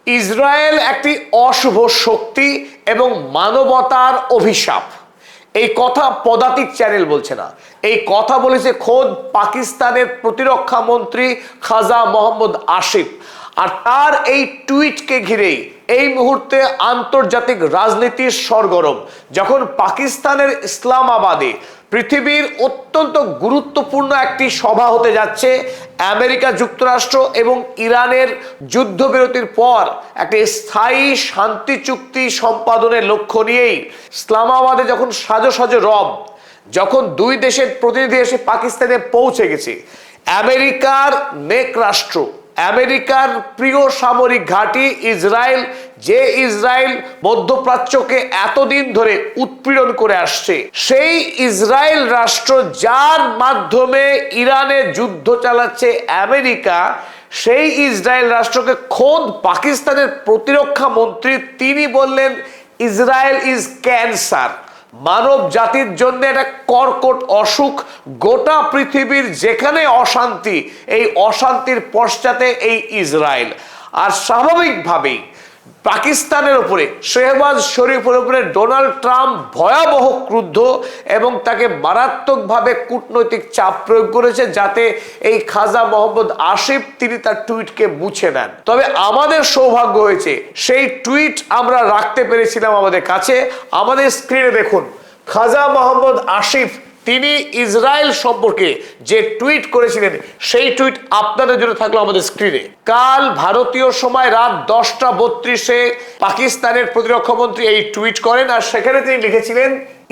Israel একটি অশুভ শক্তি এবং মানবতার অভিশাপ। এই কথা পদাতিক চ্যানেল বলছে না, এই কথা বলেছে খোদ পাকিস্তানের প্রতিরক্ষা মন্ত্রী খাজা মোহাম্মদ আসিফ। আর তার এই টুইটকে ঘিরেই এই মুহূর্তে আন্তর্জাতিক রাজনীতির সরগরম, যখন পাকিস্তানের ইসলামাবাদে পৃথিবীর অত্যন্ত গুরুত্বপূর্ণ একটি সভা হতে যাচ্ছে। আমেরিকা যুক্তরাষ্ট্র এবং ইরানের যুদ্ধবিরতির পর একটি স্থায়ী শান্তি চুক্তি সম্পাদনের লক্ষ্য নিয়েই ইসলামাবাদে যখন সাজো সাজো রব, যখন দুই দেশের প্রতিনিধি এসে পাকিস্তানে পৌঁছে গেছে, আমেরিকার নেক রাষ্ট্র, আমেরিকার প্রিয় সামরিক ঘাঁটি ইসরায়েল, যে ইসরায়েল মধ্যপ্রাচ্যকে এতদিন ধরে উৎপীড়ন করে আসছে, সেই ইসরায়েল রাষ্ট্র যার মাধ্যমে ইরানে যুদ্ধ চালাচ্ছে আমেরিকা, সেই ইসরায়েল রাষ্ট্রকে খোদ পাকিস্তানের প্রতিরক্ষা মন্ত্রী তিনি বললেন ইসরায়েল ইজ ক্যান্সার, মানব জাতির জন্য একটা কর্কট অসুখ। গোটা পৃথিবীর যেখানে অশান্তি, এই অশান্তির পশ্চাতে এই ইসরায়েল। আর স্বাভাবিকভাবেই পাকিস্তানের উপরে, শেহবাজ শরীফের উপরে ডোনাল্ড ট্রাম্প ভয়াবহ ক্রুদ্ধ এবং তাকে মারাত্মকভাবে কূটনৈতিক চাপ প্রয়োগ করেছে যাতে এই খাজা মোহাম্মদ আসিফ তিনি তার টুইটকে মুছে নেন। তবে আমাদের সৌভাগ্য হয়েছে সেই টুইট আমরা রাখতে পেরেছিলাম আমাদের কাছে। আমাদের স্ক্রিনে দেখুন খাজা মোহাম্মদ আসিফ তিনি ইসরায়েল সম্পর্কে যে টুইট করেছিলেন, সেই টুইট আপনাদের জন্য থাকলো আমাদের স্ক্রিনে। কাল ভারতীয় সময় রাত 10:32-এ পাকিস্তানের প্রতিরক্ষা মন্ত্রী এই টুইট করেন, আর সেখানে তিনি লিখেছিলেন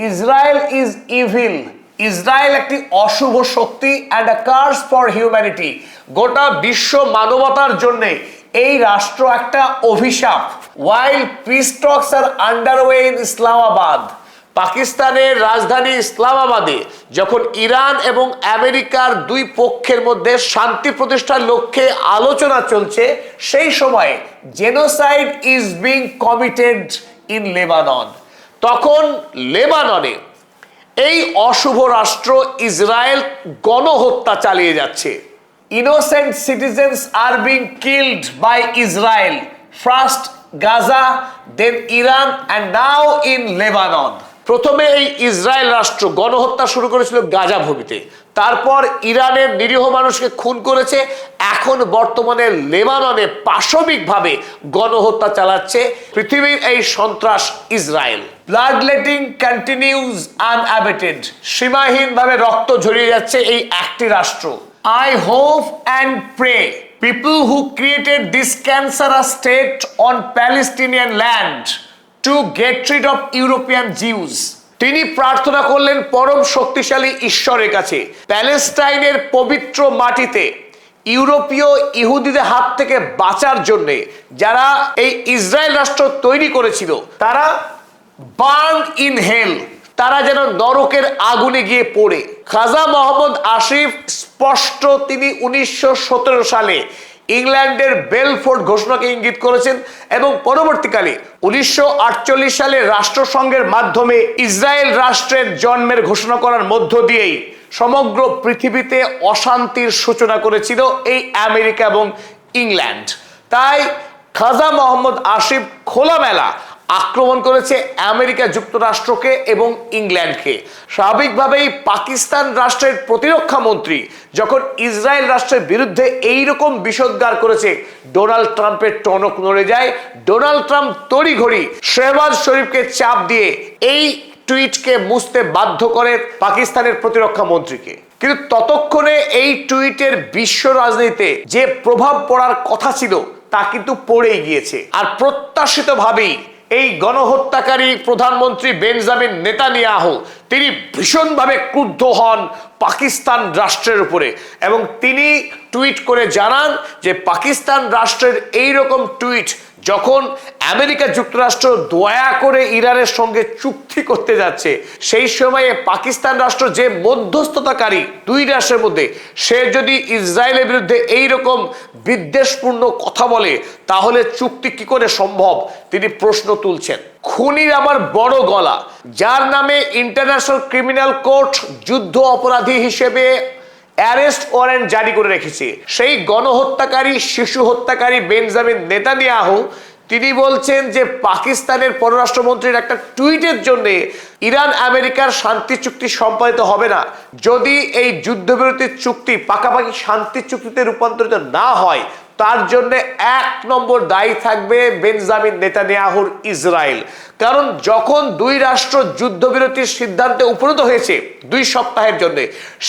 ইসরায়েল ইজ ইভিল, ইসরায়েল একটি অশুভ শক্তি and a curse for humanity, গোটা বিশ্ব মানবতার জন্য এই রাষ্ট্র একটা অভিশাপ। While peace talks are underway in Islamabad, পাকিস্তানের রাজধানী ইসলামাবাদে যখন ইরান এবং আমেরিকার দুই পক্ষের মধ্যে শান্তি প্রতিষ্ঠার লক্ষ্যে আলোচনা চলছে, সেই সময় genocide is being committed in Lebanon. তখন লেবাননে এই অশুভ রাষ্ট্র ইসরায়েল গণহত্যা চালিয়ে যাচ্ছে। Innocent citizens are being killed by Israel, first Gaza, then Iran and now in Lebanon. প্রথমে এই ইসরায়েল রাষ্ট্র গণহত্যা শুরু করেছিল গাজা ভূমিতে, তারপর ইরানের নিরীহ মানুষকে খুন করেছে, এখন বর্তমানে লেবাননে পাশবিকভাবে গণহত্যা চালাচ্ছে পৃথিবীর এই সন্ত্রাস Israel. Blood letting continues unabated, সীমাহীনভাবে রক্ত ঝরিয়ে যাচ্ছে এই একটি রাষ্ট্র। I hope and pray people who created this cancerous state on Palestinian land to get rid of European Jews. তিনি প্রার্থনা করলেন পরম শক্তিশালী ঈশ্বরের কাছে প্যালেস্টাইনের পবিত্র মাটিতে ইউরোপীয় ইহুদিদের হাত থেকে বাঁচার জন্য যারা এই ইসরায়েল রাষ্ট্র তৈরি করেছিল, তারা বার্ন ইন হেল, তারা যেন নরকের আগুনে গিয়ে পড়ে। খাজা মোহাম্মদ আসিফ স্পষ্ট তিনি 1917 সালে ইংল্যান্ডের বেলফোর্ড ঘোষণাকে ইঙ্গিত করেছেন এবং পরবর্তীকালে 1948 সালে রাষ্ট্রসংঘের মাধ্যমে ইসরায়েল রাষ্ট্রের জন্মের ঘোষণা করার মধ্য দিয়েই সমগ্র পৃথিবীতে অশান্তির সূচনা করেছিল এই আমেরিকা এবং ইংল্যান্ড। তাই খাজা মোহাম্মদ আসিফ খোলামেলা আক্রমণ করেছে আমেরিকা যুক্তরাষ্ট্রকে এবং ইংল্যান্ডকে। স্বাভাবিকভাবেই পাকিস্তান রাষ্ট্রের প্রতিরক্ষা মন্ত্রী যখন ইসরায়েল রাষ্ট্রের বিরুদ্ধে এইরকম বিষোদ্গার করেছে, ডোনাল্ড ট্রাম্পের টনক নড়ে যায়। ডোনাল্ড ট্রাম্প তড়িঘড়ি শেহবাজ শরীফকে চাপ দিয়ে এই টুইটকে মুছতে বাধ্য করে পাকিস্তানের প্রতিরক্ষা মন্ত্রীকে। কিন্তু ততক্ষণে এই টুইটের বিশ্ব রাজনীতিতে যে প্রভাব পড়ার কথা ছিল তা কিন্তু পড়েই গিয়েছে। আর প্রত্যাশিতভাবেই এই গণহত্যাকারী প্রধানমন্ত্রী বেঞ্জামিন নেতানিয়াহু তিনি ভীষণভাবে ক্রুদ্ধ হন পাকিস্তান রাষ্ট্রের উপরে এবং তিনি টুইট করে জানান যে পাকিস্তান রাষ্ট্রের এই রকম টুইট যখন আমেরিকা যুক্তরাষ্ট্র দয়া করে ইরানের সঙ্গে চুক্তি করতে যাচ্ছে, সেই সময়ে পাকিস্তান রাষ্ট্র যে মধ্যস্থতাকারী দুই রাষ্ট্রের মধ্যে, সে যদি ইসরায়েলের বিরুদ্ধে এই রকম বিদ্বেষপূর্ণ কথা বলে তাহলে চুক্তি কি করে সম্ভব, তিনি প্রশ্ন তুলছেন। খুনির আমার বড় গলা, যার নামে ইন্টারন্যাশনাল ক্রিমিনাল কোর্ট যুদ্ধ অপরাধী হিসেবে অ্যারেস্ট ওয়ারেন্ট জারি করে রেখেছে। সেই গণহত্যাকারী, শিশু হত্যাকারী বেঞ্জামিন নেতানিয়াহু তিনি বলছেন যে পাকিস্তানের পররাষ্ট্রমন্ত্রীর একটা টুইটের জন্য ইরান আমেরিকার শান্তি চুক্তি সম্পাদিত হবে না। যদি এই যুদ্ধবিরতির চুক্তি পাকাপাকি শান্তি চুক্তিতে রূপান্তরিত না হয়, তার জন্য 1 নম্বর দায়ী থাকবে বেঞ্জামিন নেতানিয়াহুর ইসরায়েল। কারণ যখন দুই রাষ্ট্র যুদ্ধবিরতির সিদ্ধান্তে উপনীত হয়েছে 2 সপ্তাহের জন্য,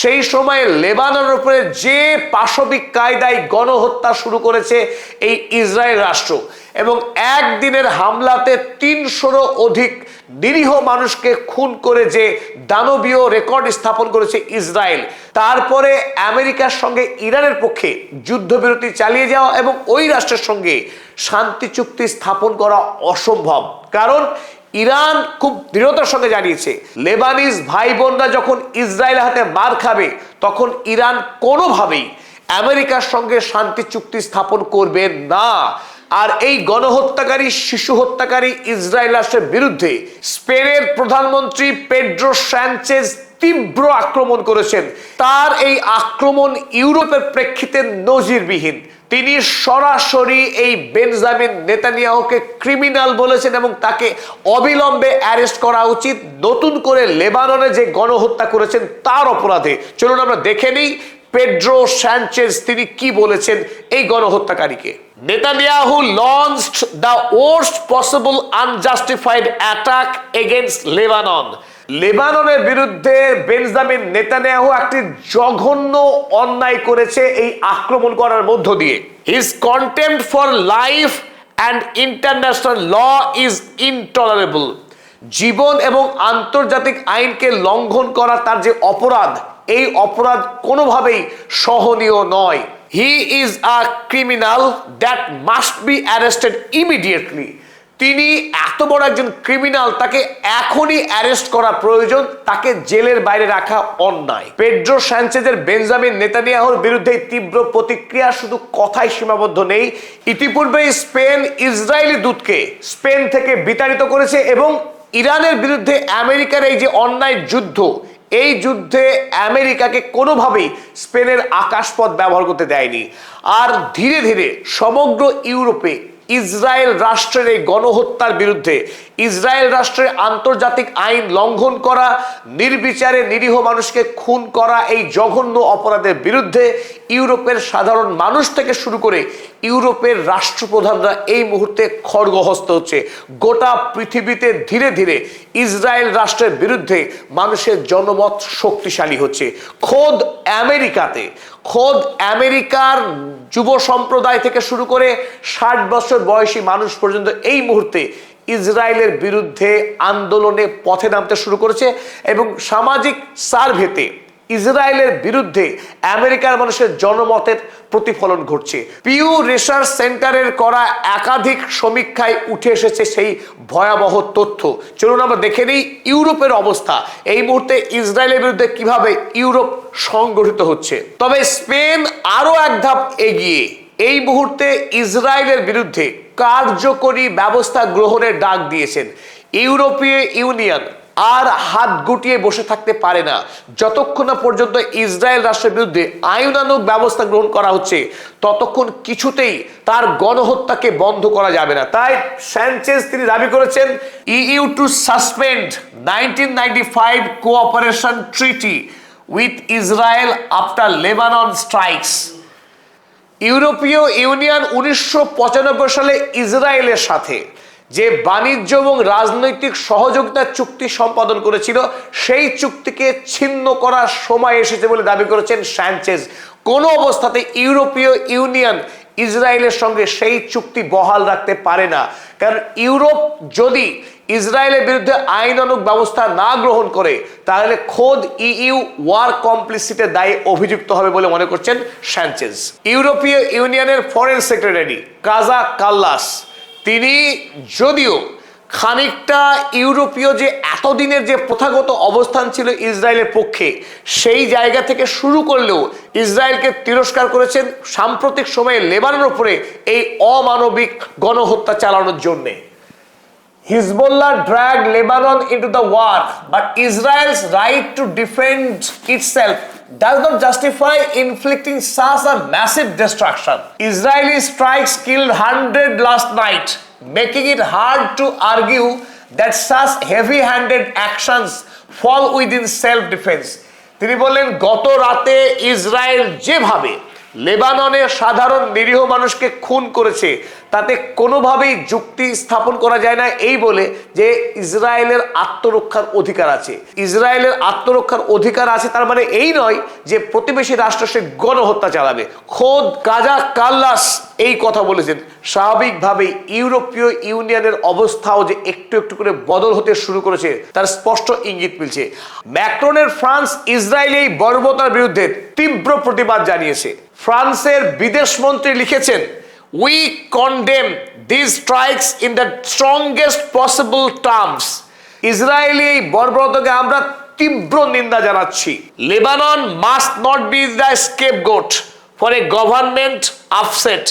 সেই সময় লেবাননের উপরে যে পাশবিক কায়দায় গণহত্যা শুরু করেছে এই ইসরায়েল রাষ্ট্র, এবং একদিনের হামলাতে 300-রও অধিক নিরীহ মানুষকে খুন করে যে দানবীয় রেকর্ড স্থাপন করেছে ইসরায়েল, তারপরে আমেরিকার সঙ্গে ইরানের পক্ষে যুদ্ধবিরতি চালিয়ে যাওয়া এবং ওই রাষ্ট্রের সঙ্গে শান্তি চুক্তি স্থাপন করা অসম্ভব। কারণ ইরান খুব দৃঢ়তার সঙ্গে জানিয়েছে, লেবানিজ ভাই বোনরা যখন ইসরায়েলের হাতে মার খাবে, তখন ইরান কোনোভাবেই আমেরিকার সঙ্গে শান্তি চুক্তি স্থাপন করবে না। আর এই গণহত্যাকারী, শিশু হত্যাকারী ইসরায়েল রাষ্ট্রের বিরুদ্ধে স্পেনের প্রধানমন্ত্রী পেড্রো সানচেজ তীব্র আক্রমণ করেছেন। তার এই আক্রমণ ইউরোপের প্রেক্ষিতে নজিরবিহীন। তিনি সরাসরি এই বেঞ্জামিন নেতানিয়াহুকে ক্রিমিনাল বলেছেন এবং তাকে অবিলম্বে অ্যারেস্ট করা উচিত, নতুন করে লেবাননে যে গণহত্যা করেছেন তার অপরাধে। চলুন আমরা দেখে নিই পেড্রো সানচেজ তিনি কি বলেছেন এই গণহত্যাকারীকে। Netanyahu launched the worst possible unjustified attack against Lebanon. লেবাননের বিরুদ্ধে বেঞ্জামিন নেতানিয়াহু একটি জঘন্য অন্যায় করেছে এই আক্রমণ করার মধ্য দিয়ে। His contempt for life and international law is intolerable. জীবন এবং আন্তর্জাতিক আইনকে লঙ্ঘন করা তার যে অপরাধ, এই অপরাধ কোনোভাবেই সহনীয় নয়। He is a criminal that must be arrested immediately. তিনি এত বড় একজন ক্রিমিনাল, তাকে এখনই অ্যারেস্ট করা প্রয়োজন, তাকে জেলের বাইরে রাখা অন্যায়। পেড্রো সানচেজের বেঞ্জামিন নেতানিয়াহুর বিরুদ্ধে তীব্র প্রতিক্রিয়া শুধু কথায় সীমাবদ্ধ নেই। ইতিপূর্বে স্পেন ইসরায়েলি দূতকে স্পেন থেকে বিতাড়িত করেছে এবং ইরানের বিরুদ্ধে আমেরিকার এই যে অন্যায় যুদ্ধ, এই যুদ্ধে আমেরিকাকে কোনোভাবেই স্পেনের আকাশপথ ব্যবহার করতে দেয়নি। আর ধীরে ধীরে সমগ্র ইউরোপে ইসরায়েল রাষ্ট্রের এই গণহত্যার বিরুদ্ধে, ইসরায়েল রাষ্ট্রের আন্তর্জাতিক আইন লঙ্ঘন করা, নির্বিচারে নিরীহ মানুষকে খুন করা, এই জঘন্য অপরাধের বিরুদ্ধে ইউরোপের সাধারণ মানুষ থেকে শুরু করে ইউরোপের রাষ্ট্রপ্রধানরা এই মুহূর্তে খড়গহস্ত হচ্ছে। গোটা পৃথিবীতে ধীরে ধীরে ইসরায়েল রাষ্ট্রের বিরুদ্ধে মানুষের জনমত শক্তিশালী হচ্ছে। খোদ আমেরিকার যুব সম্প্রদায় থেকে শুরু করে 60 বছর বয়সী মানুষ পর্যন্ত এই মুহূর্তে ইসরায়েলের বিরুদ্ধে আন্দোলনে পথে নামতে শুরু করেছে এবং সামাজিক সার্ভেতে ইসরায়েলের বিরুদ্ধে আমেরিকার মানুষের জনমতের প্রতিফলন ঘটছে। পিউ রিসার্চ সেন্টারের করা একাধিক সমীক্ষায় উঠে এসেছে সেই ভয়াবহ তথ্য। চলুন আমরা দেখে নিই ইউরোপের অবস্থা, এই মুহূর্তে ইসরায়েলের বিরুদ্ধে কিভাবে ইউরোপ সংগঠিত হচ্ছে। তবে স্পেন আরো এক ধাপ এগিয়ে এই মুহূর্তে ইসরায়েলের বিরুদ্ধে কার্যকরী ব্যবস্থা গ্রহণের ডাক দিয়েছেন। ইউরোপীয় ইউনিয়ন আর হাত গুটিয়ে বসে থাকতে পারে না। যতক্ষণ না পর্যন্ত ইসরায়েল রাষ্ট্রের বিরুদ্ধে আইনানুগ ব্যবস্থা গ্রহণ করা হচ্ছে, ততক্ষণ কিছুতেই তার গণহত্যাকে বন্ধ করা যাবে না। তাই সানচেজ তিনি দাবি করেছেন EU to suspend 1995 cooperation treaty with Israel after Lebanon strikes. ইউরোপীয় ইউনিয়ন 1995 সালে ইসরায়েলের সাথে যে বাণিজ্য এবং রাজনৈতিক সহযোগিতা চুক্তি সম্পাদন করেছিল, সেই চুক্তিকে ছিন্ন করার সময় এসেছে বলে দাবি করেছেন সানচেজ। কোনো অবস্থাতে ইউরোপীয় ইউনিয়ন ইসরায়েলের সঙ্গে সেই চুক্তি বহাল রাখতে পারে না। কারণ ইউরোপ যদি ইসরায়েলের বিরুদ্ধে আইনানুগ ব্যবস্থা না গ্রহণ করে, তাহলে খোদ ইইউ ওয়ার কমপ্লিসিটির দায়ে অভিযুক্ত হবে বলে মনে করছেন সানচেজ। ইউরোপীয় ইউনিয়নের ফরেন সেক্রেটারি কাজা কাল্লাস তিনি যদিও খানিকটা ইউরোপীয় যে এতদিনের যে প্রথাগত অবস্থান ছিল ইসরায়েলের পক্ষে, সেই জায়গা থেকে শুরু করলেও ইসরায়েলকে তিরস্কার করেছেন সাম্প্রতিক সময়ে লেবাননের উপরে এই অমানবিক গণহত্যা চালানোর জন্যে। Hezbollah dragged Lebanon into the war, but Israel's right to defend itself does not justify inflicting such a massive destruction. Israeli strikes killed 100 last night, making it hard to argue that such heavy-handed actions fall within self-defense. তিনি বললেন গত রাতে Israel যেভাবে লেবাননের সাধারণ নিরীহ মানুষকে খুন করেছে তাতে কোনোভাবেই যুক্তি স্থাপন করা যায় না এই বলে যে ইসরায়েলের আত্মরক্ষার অধিকার আছে। ইসরায়েলের আত্মরক্ষার অধিকার আছে তার মানে এই নয় যে প্রতিবেশী রাষ্ট্র সে গণহত্যা চালাবে। খোদ কাজা কাল্লাস এই কথা বলেছেন। স্বাভাবিকভাবেই ইউরোপীয় ইউনিয়নের অবস্থাও যে একটু একটু করে বদল হতে শুরু করেছে তার স্পষ্ট ইঙ্গিত মিলছে। ম্যাক্রনের ফ্রান্স ইসরায়েল এই বর্বরতার বিরুদ্ধে তীব্র প্রতিবাদ জানিয়েছে। ফ্রান্সের বিদেশমন্ত্রী লিখেছেন, We condemn these strikes in the strongest possible terms. Israeli এই বর্বরতাকে আমরা তীব্র নিন্দা জানাচ্ছি। Lebanon must not be the scapegoat for a government upset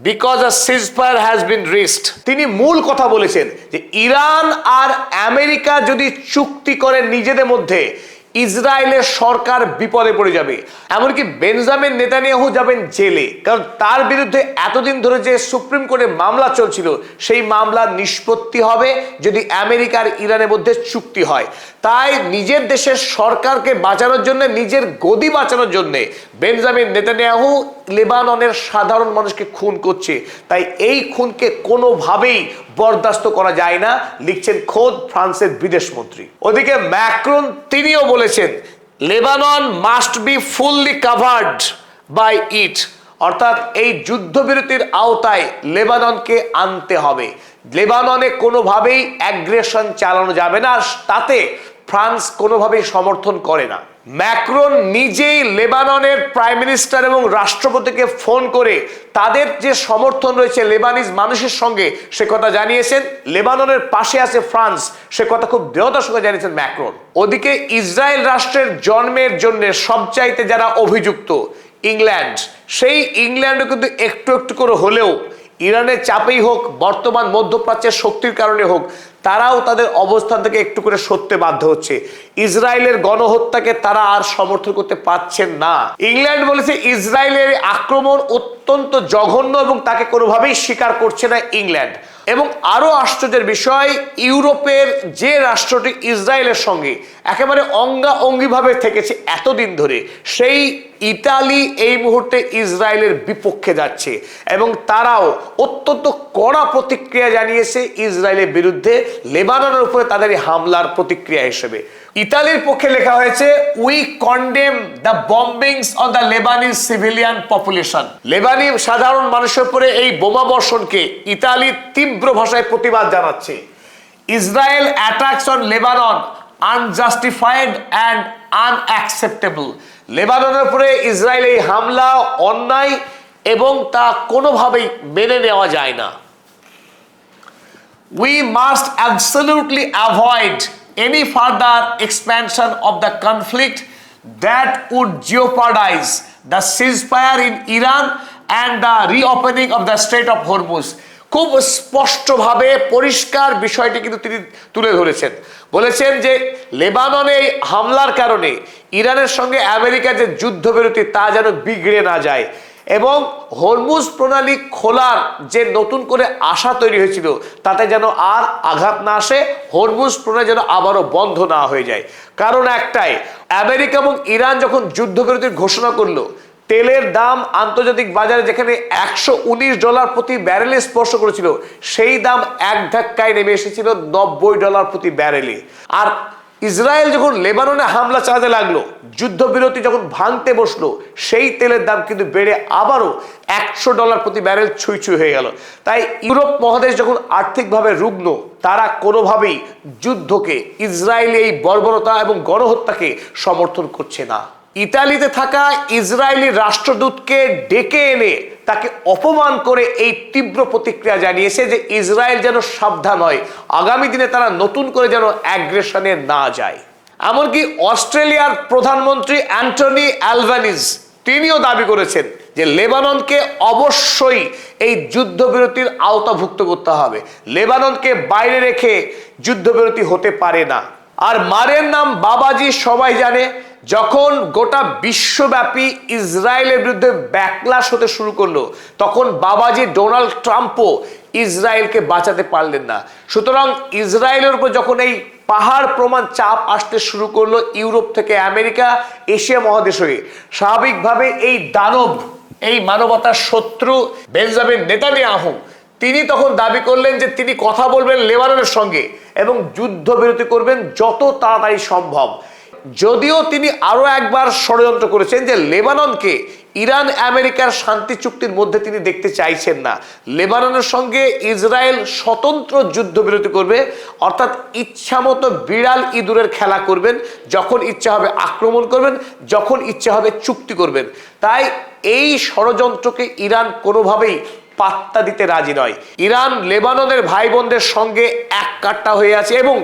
because a ceasefire has been reached. তিনি মূল কথা বলেছেন যে ইরান আর আমেরিকা যদি চুক্তি করে নিজেদের মধ্যে ইসরায়েলের সরকার বিপদে পড়ে যাবে। এমনকি বেঞ্জামিন নেতানিয়াহু যাবেন জেলে, কারণ তার বিরুদ্ধে এতদিন ধরে যে সুপ্রিম কোর্টে মামলা চলছিল সেই মামলা নিষ্পত্তি হবে যদি আমেরিকার ইরানের মধ্যে চুক্তি হয়। তাই নিজের দেশের সরকারকে বাঁচানোর জন্য, নিজের গদি বাঁচানোর জন্য বেঞ্জামিন নেতানিয়াহু লেবাননের সাধারণ মানুষকে খুন করছে। তাই এই খুনকে কোনোভাবেই বরদাস্ত করা যায় না, লিখছেন খোদ ফ্রান্সের বিদেশমন্ত্রী। ওদিকে ম্যাক্রন তিনিও বলেছেন Lebanon must be fully covered by it, অর্থাৎ এই যুদ্ধবিরতির আওতায় লেবাননকে আনতে হবে। লেবাননে কোনোভাবেই অ্যাগ্রেশন চালানো যাবে না, তাতে ফ্রান্স কোনোভাবেই সমর্থন করে না। ম্যাক্রন নিজেই লেবাননের প্রাইম মিনিস্টার এবং রাষ্ট্রপতিকে ফোন করে তাদের যে সমর্থন রয়েছে লেবানিজ মানুষের সঙ্গে সে কথা জানিয়েছেন। লেবাননের পাশে আছে ফ্রান্স, সে কথা খুব দৃঢ়তার সঙ্গে জানিয়েছেন ম্যাক্রন। ওদিকে ইসরায়েল রাষ্ট্রের জন্মের জন্য সবচাইতে যারা অভিযুক্ত ইংল্যান্ড, সেই ইংল্যান্ডও কিন্তু একটু একটু করে হলেও ইরানের চাপেই হোক, বর্তমান মধ্যপ্রাচ্যের শক্তির কারণে হোক, তারাও তাদের অবস্থান থেকে একটু করে সরতে বাধ্য হচ্ছে। ইসরায়েলের গণহত্যাকে তারা আর সমর্থন করতে পারছেন না। ইংল্যান্ড বলেছে ইসরায়েলের আক্রমণ অত্যন্ত জঘন্য এবং তাকে কোনোভাবেই স্বীকার করছে না ইংল্যান্ড। এবং আরো আশ্চর্যের বিষয়, ইউরোপের যে রাষ্ট্রটি ইসরায়েলের সঙ্গে একেবারে অঙ্গাঅঙ্গিভাবে থেকেছে এতদিন ধরে, সেই ইতালি এই মুহূর্তে ইসরায়েলের বিপক্ষে যাচ্ছে এবং তারাও অত্যন্ত কড়া প্রতিক্রিয়া জানিয়েছে ইসরায়েলের বিরুদ্ধে লেবাননের উপরে তাদের হামলার প্রতিক্রিয়া হিসেবে। ইতালির পক্ষে লেখা হয়েছে, we condemn the bombings on the Lebanese civilian population. লেবানি সাধারণ মানুষের উপরে এই বোমা বর্ষণকে ইতালি তীব্র ভাষায় প্রতিবাদ জানাচ্ছে। Israel attacks on Lebanon unjustified and unacceptable. লেবাননের উপরে ইসরায়েল এই হামলা অন্যায় এবং তা কোনোভাবেই মেনে নেওয়া যায় না। We must absolutely avoid any further expansion of the conflict that would jeopardize the ceasefire in Iran and the reopening of the Strait of Hormuz. খুব স্পষ্টভাবে পরিষ্কার বিষয়টি কিন্তু তিনি তুলে ধরেছেন। বলেছেন যে লেবাননে হামলার কারণে ইরানের সঙ্গে আমেরিকার যে যুদ্ধবিরতি তা যেন বিগড়ে না যায় এবং হরমুজ প্রণালী খোলার যে নতুন করে আশা তৈরি হয়েছিল তাতে যেন আর আঘাত না আসে, হরমুজ প্রণালী যেন আবারও বন্ধ না হয়ে যায়। কারণ একটাই, আমেরিকা এবং ইরান যখন যুদ্ধবিরতির ঘোষণা করলো, তেলের দাম আন্তর্জাতিক বাজারে যেখানে $119 প্রতি ব্যারেলে স্পর্শ করেছিল, সেই দাম এক ধাক্কায় নেমে এসেছিল $90 প্রতি ব্যারেলে। আর ইসরায়েল যখন লেবাননে হামলা চালাতে লাগলো, যুদ্ধবিরতি যখন ভাঙতে বসলো, সেই তেলের দাম কিন্তু বেড়ে আবারও $100 প্রতি ব্যারেল ছুঁই ছুঁই হয়ে গেল। তাই ইউরোপ মহাদেশ যখন আর্থিকভাবে রুগ্ন, তারা কোনোভাবেই যুদ্ধকে, ইসরায়েলি এই বর্বরতা এবং গণহত্যাকে সমর্থন করছে না। ইতালিতে থাকা ইসরায়েলি রাষ্ট্রদূতকে ডেকে এনে তাকে অপমান করে এই তীব্র প্রতিক্রিয়া জানিয়েছে যে ইসরায়েল যেন সাবধান হয়, আগামী দিনে তারা নতুন করে যেন অ্যাগ্রেশনে না যায়। এমনকি অস্ট্রেলিয়ার প্রধানমন্ত্রী অ্যান্টনি অ্যালবানিজ তিনিও দাবি করেছেন যে লেবাননকে অবশ্যই এই যুদ্ধবিরতির আওতাভুক্ত করতে হবে, লেবাননকে বাইরে রেখে যুদ্ধবিরতি হতে পারে না। আর মারের নাম বাবাজি সবাই জানে। যখন গোটা বিশ্বব্যাপী ইসরায়েলের বিরুদ্ধে ব্যাকলাশ হতে শুরু করলো, তখন বাবাজি ডোনাল্ড ট্রাম্পও ইসরায়েলকে বাঁচাতে পারলেন না। সুতরাং ইসরায়েলের উপর যখন এই পাহাড় প্রমাণ চাপ আসতে শুরু করলো ইউরোপ থেকে আমেরিকা, এশিয়া মহাদেশ হয়ে, স্বাভাবিকভাবে এই দানব, এই মানবতার শত্রু বেঞ্জামিন নেতানিয়াহু, তিনি তখন দাবি করলেন যে তিনি কথা বলবেন লেবাননের সঙ্গে এবং যুদ্ধবিরতি করবেন যত তাড়াতাড়ি সম্ভব। যদিও তিনি আরো একবার ষড়যন্ত্র করেছেন যে লেবাননকে ইরান আমেরিকার শান্তি চুক্তির মধ্যে তিনি দেখতে চাইছেন না। লেবাননের সঙ্গে ইসরায়েল স্বতন্ত্র যুদ্ধবিরতি করবে, অর্থাৎ ইচ্ছামতো বিড়াল ইঁদুরের খেলা করবেন, যখন ইচ্ছা হবে আক্রমণ করবেন, যখন ইচ্ছা হবে চুক্তি করবেন। তাই এই ষড়যন্ত্রকে ইরান কোনোভাবেই পাত্তা দিতে রাজি নয়। ইরান লেবাননের ভাই বোনদের সঙ্গে এক কাট্টা হয়ে আছে এবং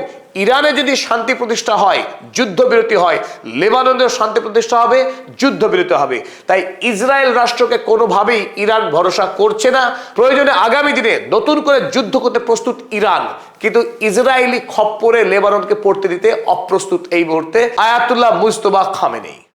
ইরানে যদি শান্তি প্রতিষ্ঠা হয়, যুদ্ধবিরতি হয়, লেবাননের শান্তি প্রতিষ্ঠা হবে, যুদ্ধবিরতি হবে। তাই ইসরায়েল রাষ্ট্রকে কোনোভাবেই ইরান ভরসা করছে না। প্রয়োজনে আগামী দিনে নতুন করে যুদ্ধ করতে প্রস্তুত ইরান, কিন্তু ইসরায়েলি খপ্পরে লেবাননকে পড়তে দিতে অপ্রস্তুত এই মুহূর্তে আয়াতুল্লাহ মুজতবা খামেনেই।